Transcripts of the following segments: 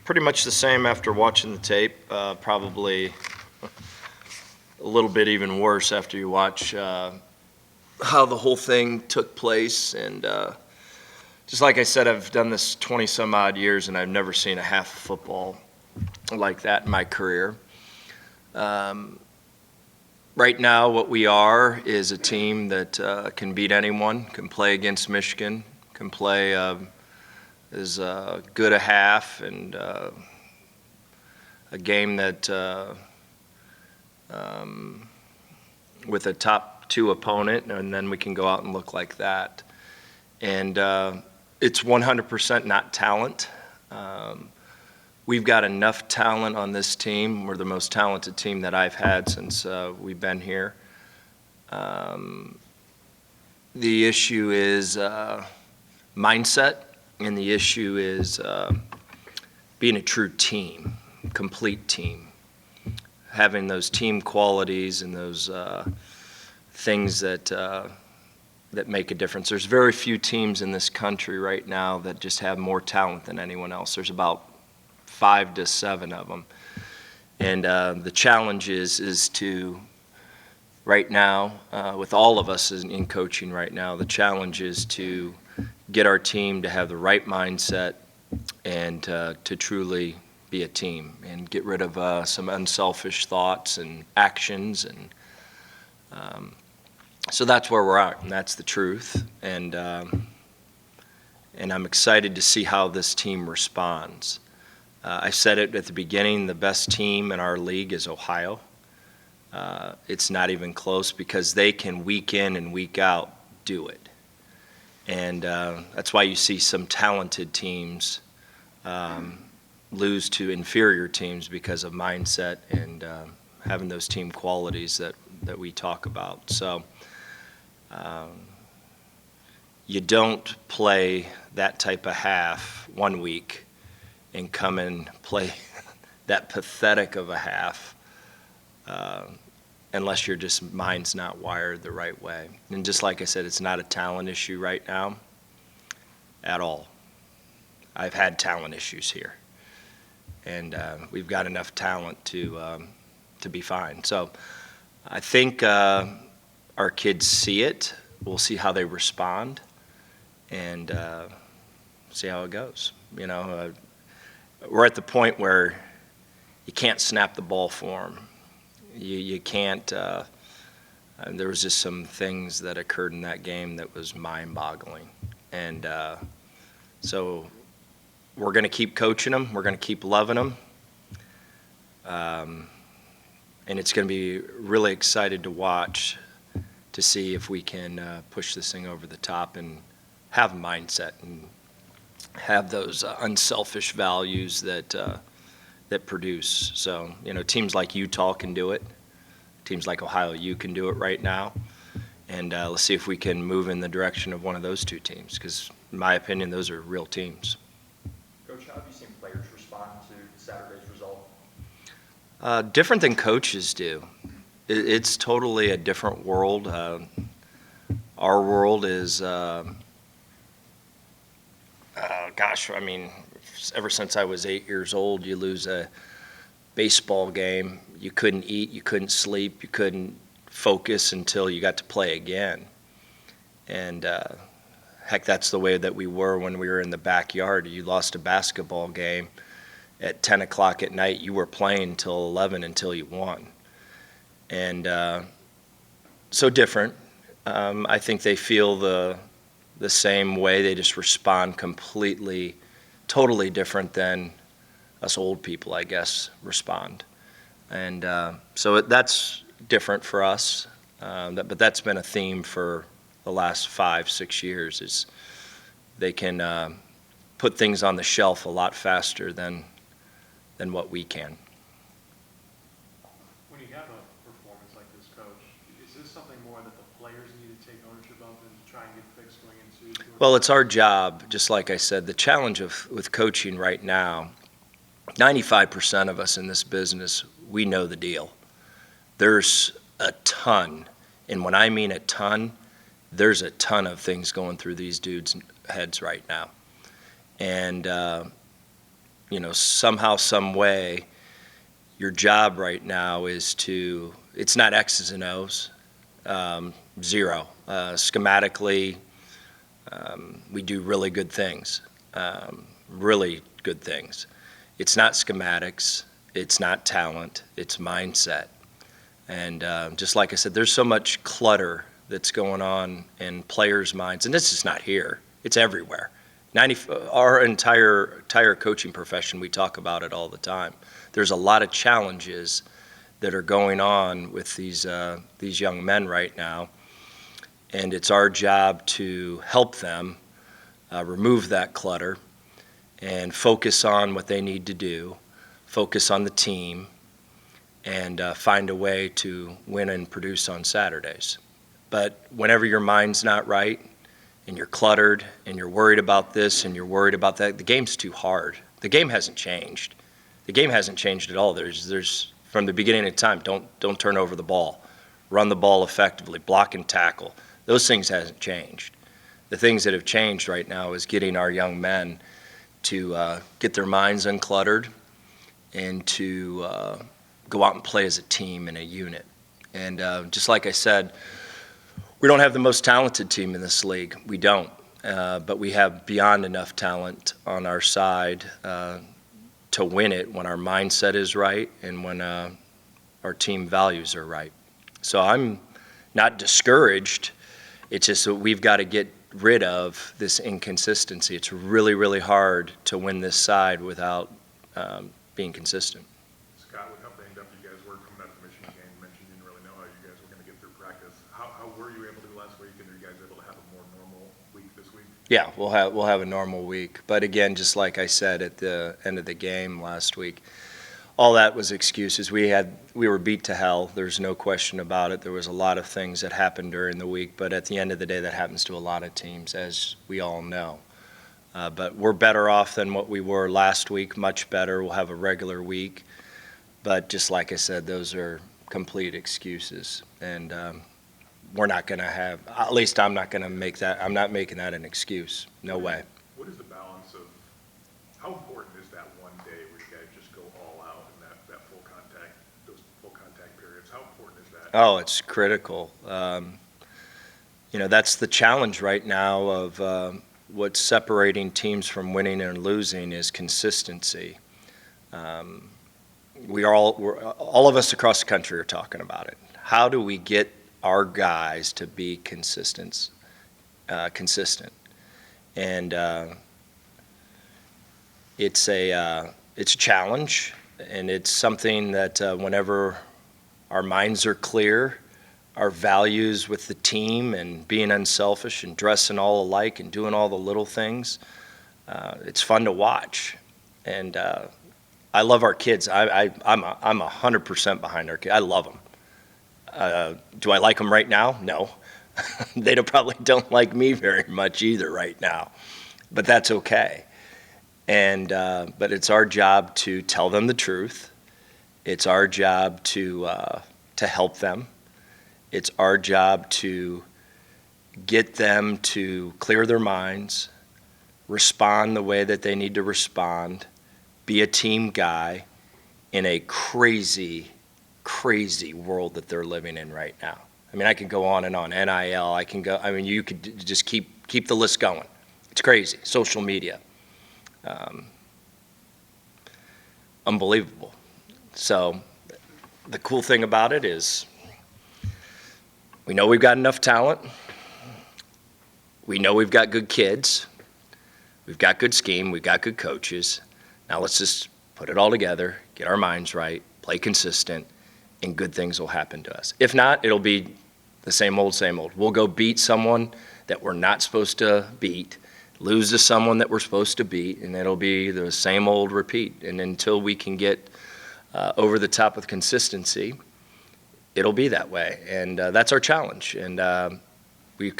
Pretty much the same after watching the tape. Probably a little bit even worse after you watch how the whole thing took place. And just like I said, I've done this 20 some odd years and I've never seen a half of football like that in my career. Right now what we are is a team that can beat anyone, can play against Michigan, can play as good a half, and a game that with a top 2 opponent, and then we can go out and look like that. And it's 100% not talent. We've got enough talent on this team. We're the most talented team that I've had since we've been here. The issue is mindset, and the issue is being a true team, complete team, having those team qualities and those things that make a difference. There's very few teams in this country right now that just have more talent than anyone else. There's about 5 to 7 of them. And the challenge is to, right now, with all of us in coaching right now, the challenge is to get our team to have the right mindset and to truly be a team and get rid of some unselfish thoughts and actions. And so that's where we're at, and that's the truth. And I'm excited to see how this team responds. I said it at the beginning, the best team in our league is Ohio. It's not even close because they can week in and week out do it. And that's why you see some talented teams lose to inferior teams because of mindset and having those team qualities that we talk about. So you don't play that type of half one week and come and play that pathetic of a half unless your just mind's not wired the right way. And just like I said, it's not a talent issue right now at all. I've had talent issues here, and we've got enough talent to be fine. So I think our kids see it. We'll see how they respond and see how it goes. You know, we're at the point where you can't snap the ball for them. You can't. There was just some things that occurred in that game that was mind-boggling, and so we're going to keep coaching them. We're going to keep loving them, and it's going to be really excited to watch to see if we can push this thing over the top and have a mindset and have those unselfish values that produce. So, you know, teams like Utah can do it. Teams like Ohio U can do it right now. And let's see if we can move in the direction of one of those 2 teams, because in my opinion, those are real teams. Coach, how have you seen players respond to Saturday's result? Different than coaches do. It's totally a different world. Our world is, gosh, I mean, ever since I was 8 years old, you lose a baseball game, you couldn't eat, you couldn't sleep, you couldn't focus until you got to play again. And heck, that's the way that we were when we were in the backyard. You lost a basketball game at 10 o'clock at night, you were playing until 11 until you won. And so different. I think they feel the same way. They just respond completely, totally different than us old people, I guess, respond. And so that's different for us. But that's been a theme for the last 5-6 years, is they can put things on the shelf a lot faster than what we can. When you have a performance like this, Coach, is this something more that the players need to take ownership of and try and get fixed going into? Well, it's our job, just like I said. The challenge with coaching right now, 95% of us in this business, we know the deal. There's a ton, and when I mean a ton, there's a ton of things going through these dudes' heads right now. And somehow, some way, your job right now is it's not X's and O's, zero. Schematically, we do really good things, really good things. It's not schematics, it's not talent, it's mindset. And just like I said, there's so much clutter that's going on in players' minds, and this is not here, it's everywhere. Our entire coaching profession, we talk about it all the time. There's a lot of challenges that are going on with these young men right now, and it's our job to help them remove that clutter and focus on what they need to do, focus on the team, and find a way to win and produce on Saturdays. But whenever your mind's not right and you're cluttered and you're worried about this and you're worried about that, the game's too hard. The game hasn't changed. The game hasn't changed at all. There's from the beginning of time, don't turn over the ball. Run the ball effectively, block and tackle. Those things hasn't changed. The things that have changed right now is getting our young men to get their minds uncluttered and to go out and play as a team and a unit. And just like I said, we don't have the most talented team in this league. We don't. But we have beyond enough talent on our side to win it when our mindset is right and when our team values are right. So I'm not discouraged. It's just that we've got to get rid of this inconsistency. It's really, really hard to win this side without being consistent. Scott, with how banged up you guys were coming out of the Michigan game, you mentioned you didn't really know how you guys were going to get through practice. How were you able to do last week, and are you guys able to have a more normal week this week? Yeah, we'll have a normal week. But again, just like I said at the end of the game last week, all that was excuses. We were beat to hell. There's no question about it. There was a lot of things that happened during the week, but at the end of the day, that happens to a lot of teams, as we all know. But we're better off than what we were last week, much better. We'll have a regular week. But just like I said, those are complete excuses. And we're not going to have, at least I'm not going to make that, I'm not making that an excuse. No way. What is the balance of, how important is that one day where you guys just go all out in that full contact, those full contact periods? How important is that? Oh, it's critical. That's the challenge right now of what's separating teams from winning and losing is consistency. All of us across the country are talking about it. How do we get our guys to be consistent? And it's a challenge, and it's something that whenever our minds are clear, our values with the team and being unselfish and dressing all alike and doing all the little things, it's fun to watch. And I love our kids. I'm 100% behind our kids. I love them. Do I like them right now? No. They probably don't like me very much either right now, but that's okay. And but it's our job to tell them the truth. It's our job to help them. It's our job to get them to clear their minds, respond the way that they need to respond, be a team guy in a crazy, crazy world that they're living in right now. I mean, I could go on and on. NIL, you could just keep the list going. It's crazy. Social media. Unbelievable. So the cool thing about it is we know we've got enough talent. We know we've got good kids. We've got good scheme. We've got good coaches. Now let's just put it all together, get our minds right, play consistent, and good things will happen to us. If not, it'll be the same old, same old. We'll go beat someone that we're not supposed to beat, lose to someone that we're supposed to beat, and it'll be the same old repeat. And until we can get over the top with consistency, it'll be that way. And that's our challenge. And we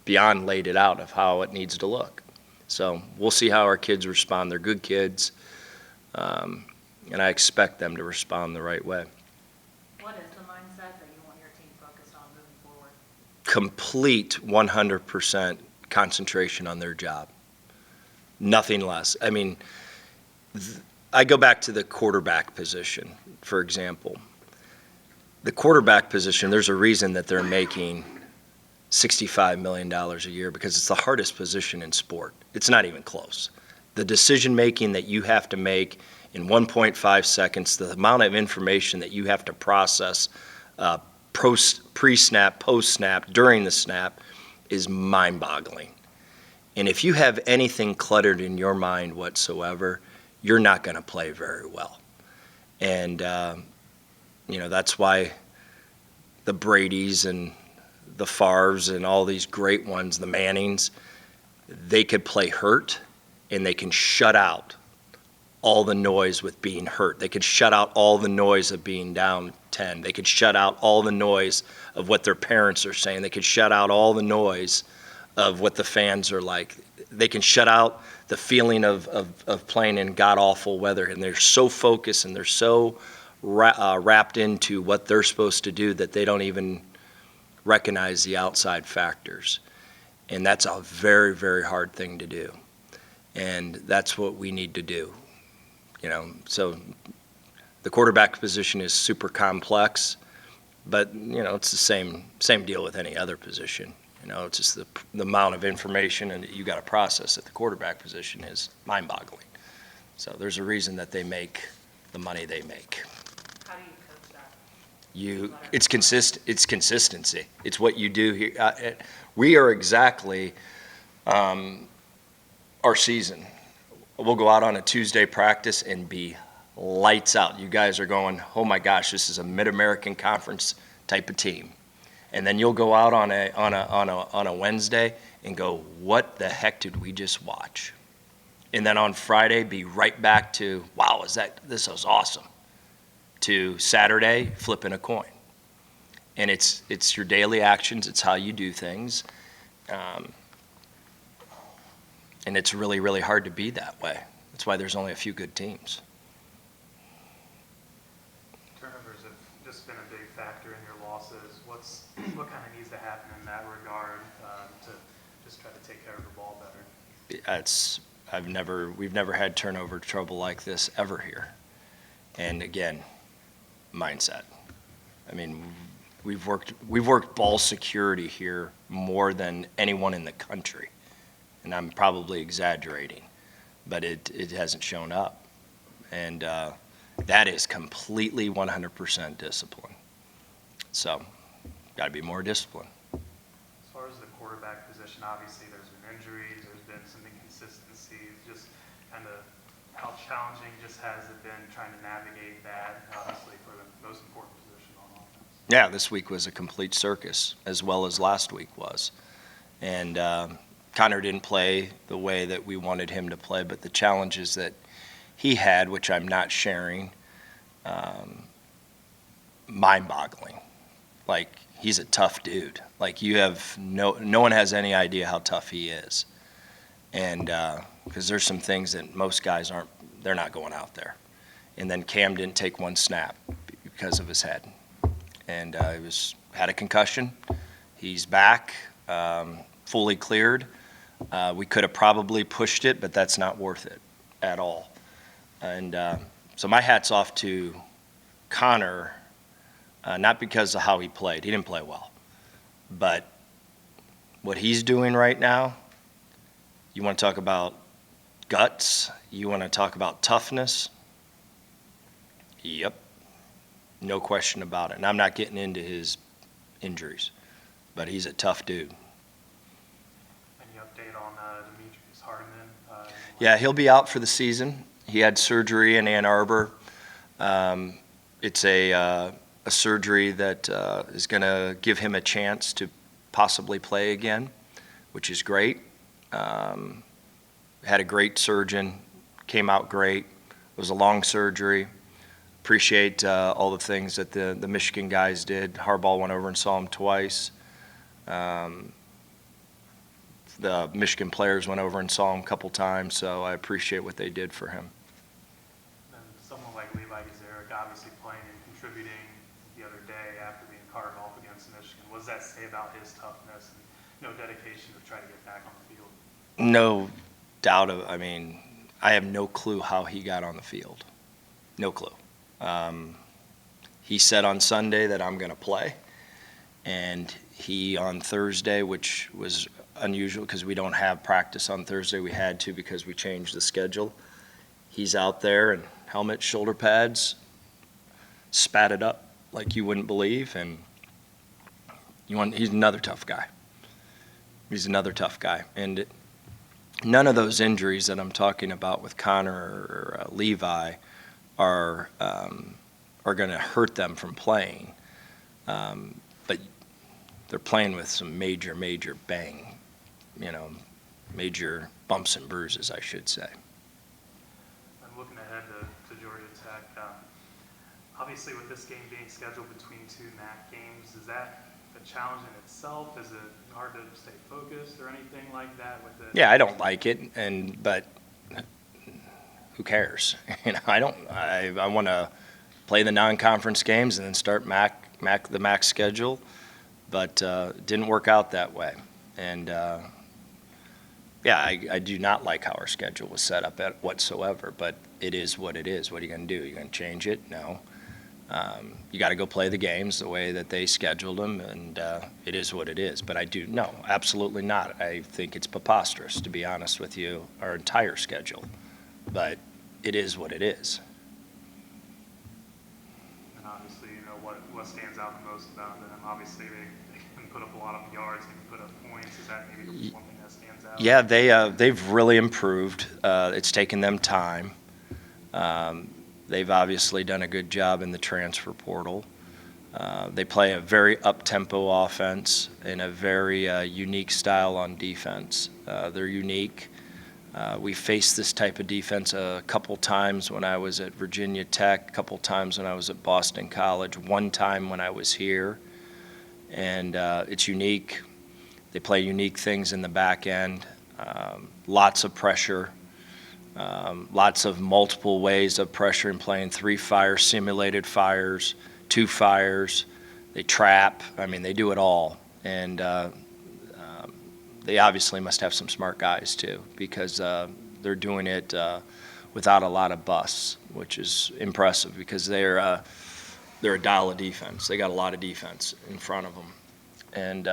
beyond laid it out of how it needs to look. So we'll see how our kids respond. They're good kids, and I expect them to respond the right way. What is the mindset that you want your team focused on moving forward? Complete 100% concentration on their job. Nothing less. I mean, I go back to the quarterback position, for example. The quarterback position, there's a reason that they're making $65 million a year because it's the hardest position in sport. It's not even close. The decision-making that you have to make in 1.5 seconds, the amount of information that you have to process pre-snap, post-snap, during the snap is mind-boggling. And if you have anything cluttered in your mind whatsoever, you're not going to play very well. And, that's why the Bradys and the Favres and all these great ones, the Mannings, they could play hurt and they can shut out all the noise with being hurt. They could shut out all the noise of being down 10. They could shut out all the noise of what their parents are saying. They could shut out all the noise of what the fans are like. They can shut out the feeling of playing in god-awful weather, and they're so focused and they're so wrapped into what they're supposed to do that they don't even recognize the outside factors. And that's a very, very hard thing to do. And that's what we need to do. So the quarterback position is super complex, but, it's the same deal with any other position. It's just the amount of information and you got to process at the quarterback position is mind-boggling. So there's a reason that they make the money they make. How do you coach that? It's consistency. It's what you do here. We are exactly our season. We'll go out on a Tuesday practice and be lights out. You guys are going, oh my gosh, this is a Mid-American Conference type of team. And then you'll go out on a Wednesday and go, what the heck did we just watch? And then on Friday, be right back to, wow, this was awesome. To Saturday, flipping a coin. And it's your daily actions. It's how you do things. And it's really, really hard to be that way. That's why there's only a few good teams. Turnovers have just been a big factor in your losses. What kind of needs to happen in that regard to just try to take care of the ball better? We've never had turnover trouble like this ever here. And again, mindset. I mean, we've worked ball security here more than anyone in the country. And I'm probably exaggerating, but it hasn't shown up. And that is completely 100% discipline. So, got to be more disciplined. As far as the quarterback position, obviously there's been injuries, there's been some inconsistencies, just kind of how challenging just has it been trying to navigate that, obviously, for the most important position on offense? Yeah, this week was a complete circus, as well as last week was. And Connor didn't play the way that we wanted him to play, but the challenges that he had, which I'm not sharing, mind-boggling. Like, he's a tough dude. Like, you have no one has any idea how tough he is. And because there's some things that most guys they're not going out there. And then Cam didn't take one snap because of his head. And he had a concussion. He's back, fully cleared. We could have probably pushed it, but that's not worth it at all. And so my hat's off to Connor, not because of how he played. He didn't play well. But what he's doing right now, you want to talk about guts? You want to talk about toughness? Yep. No question about it. And I'm not getting into his injuries, but he's a tough dude. Any update on Demetrius Hardiman? Yeah, he'll be out for the season. He had surgery in Ann Arbor. It's a surgery that is going to give him a chance to possibly play again, which is great. Had a great surgeon, came out great. It was a long surgery. Appreciate all the things that the Michigan guys did. Harbaugh went over and saw him twice. The Michigan players went over and saw him a couple times, so I appreciate what they did for him. And someone like Levi Gazaric obviously playing and contributing the other day after being carved off against Michigan. What does that say about his toughness and dedication to try to get back on the field? I have no clue how he got on the field. No clue. He said on Sunday that I'm going to play, and he on Thursday, which was unusual because we don't have practice on Thursday. We had to because we changed the schedule. He's out there in helmet, shoulder pads, spatted up like you wouldn't believe, and he's another tough guy. He's another tough guy. And none of those injuries that I'm talking about with Connor or Levi are going to hurt them from playing. But they're playing with some major bang, major bumps and bruises, I should say. I'm looking ahead to Georgia Tech. Obviously, with this game being scheduled between two MAC games, is that a challenge in itself? Is it hard to stay focused or anything like that with it? Yeah, I don't like it, but who cares? I want to play the non-conference games and then start the MAC schedule, but it didn't work out that way. And I do not like how our schedule was set up whatsoever, but it is what it is. What are you going to do? You're going to change it? No. You got to go play the games the way that they scheduled them, and it is what it is. But no, absolutely not. I think it's preposterous, to be honest with you, our entire schedule. But it is what it is. And obviously, what stands out the most about them, obviously they can put up a lot of yards, they can put up points. Is that maybe the one thing that stands out? Yeah, they've really improved. It's taken them time. They've obviously done a good job in the transfer portal. They play a very up-tempo offense and a very unique style on defense. They're unique. We faced this type of defense a couple times when I was at Virginia Tech, a couple times when I was at Boston College, one time when I was here. And it's unique. They play unique things in the back end, lots of pressure. Lots of multiple ways of pressure in playing 3 fires, simulated fires, 2 fires. They trap. They do it all. And they obviously must have some smart guys too, because they're doing it without a lot of busts, which is impressive because they're a dial of defense. They got a lot of defense in front of them. And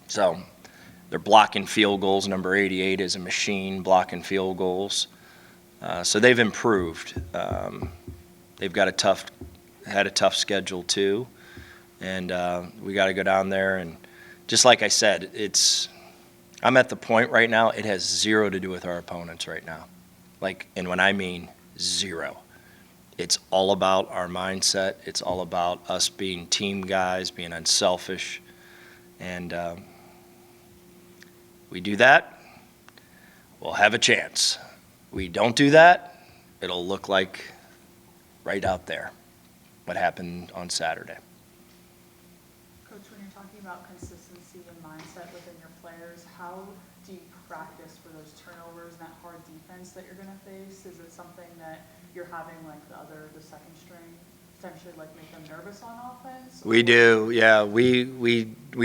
so they're blocking field goals. Number 88 is a machine blocking field goals. So they've improved. They've got had a tough schedule too. And we got to go down there. And just like I said, I'm at the point right now, it has zero to do with our opponents right now. And when I mean zero, it's all about our mindset. It's all about us being team guys, being unselfish. And we do that, we'll have a chance. We don't do that, it'll look like right out there what happened on Saturday. Coach, when you're talking about consistency and mindset within your players, how do you practice for those turnovers and that hard defense that you're going to face? Is it something that you're having the second string potentially make them nervous on offense? We do, yeah. We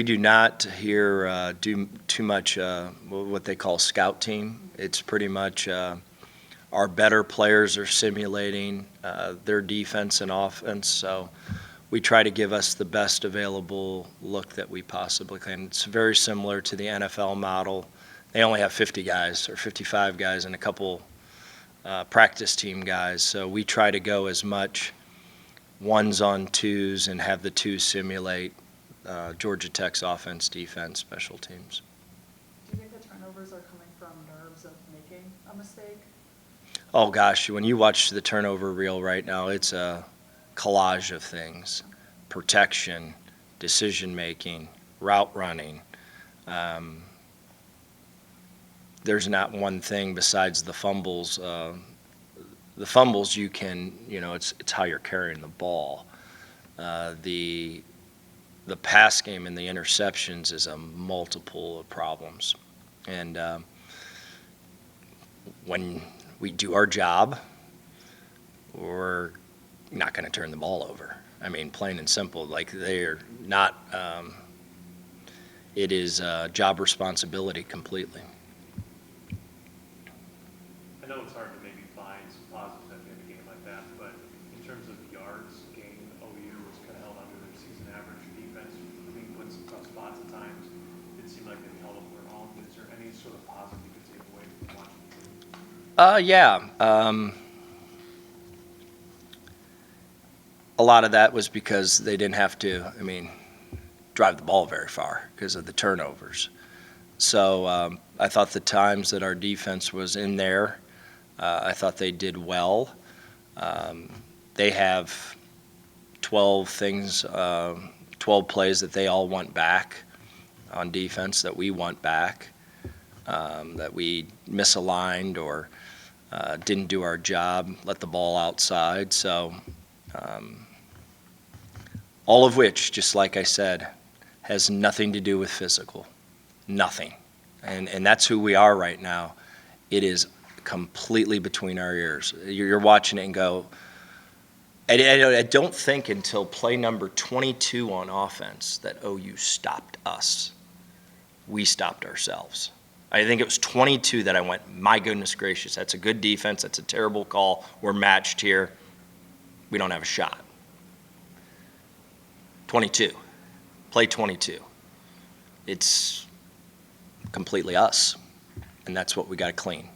do not here do too much what they call scout team. It's pretty much our better players are simulating their defense and offense, so we try to give us the best available look that we possibly can. It's very similar to the NFL model. They only have 50 guys or 55 guys and a couple practice team guys, so we try to go as much ones on twos and have the twos simulate Georgia Tech's offense, defense, special teams. Do you think the turnovers are coming from nerves of making a mistake? Oh gosh, when you watch the turnover reel right now, it's a collage of things: protection, decision making, route running. There's not one thing besides the fumbles. The fumbles you can, it's how you're carrying the ball. The pass game and the interceptions is a multiple of problems. And when we do our job, we're not going to turn the ball over. Plain and simple. They're not. It is job responsibility completely. maybe find some positives at the end of a game like that. But in terms of yards gained, OU was kind of held under their season average defense, being put in some tough spots at times. It seemed like they held up their own. Is there any sort of positive you could take away from watching the game? Yeah. A lot of that was because they didn't have to, drive the ball very far because of the turnovers. So I thought the times that our defense was in there, I thought they did well. They have 12 things, 12 plays that they all want back on defense that we want back, that we misaligned or didn't do our job, let the ball outside. So all of which, just like I said, has nothing to do with physical. Nothing. And that's who we are right now. It is completely between our ears. You're watching it and go, I don't think until play number 22 on offense that OU stopped us. We stopped ourselves. I think it was 22 that I went, my goodness gracious, that's a good defense, that's a terrible call, we're matched here, we don't have a shot. 22. Play 22. It's completely us, and that's what we got to clean.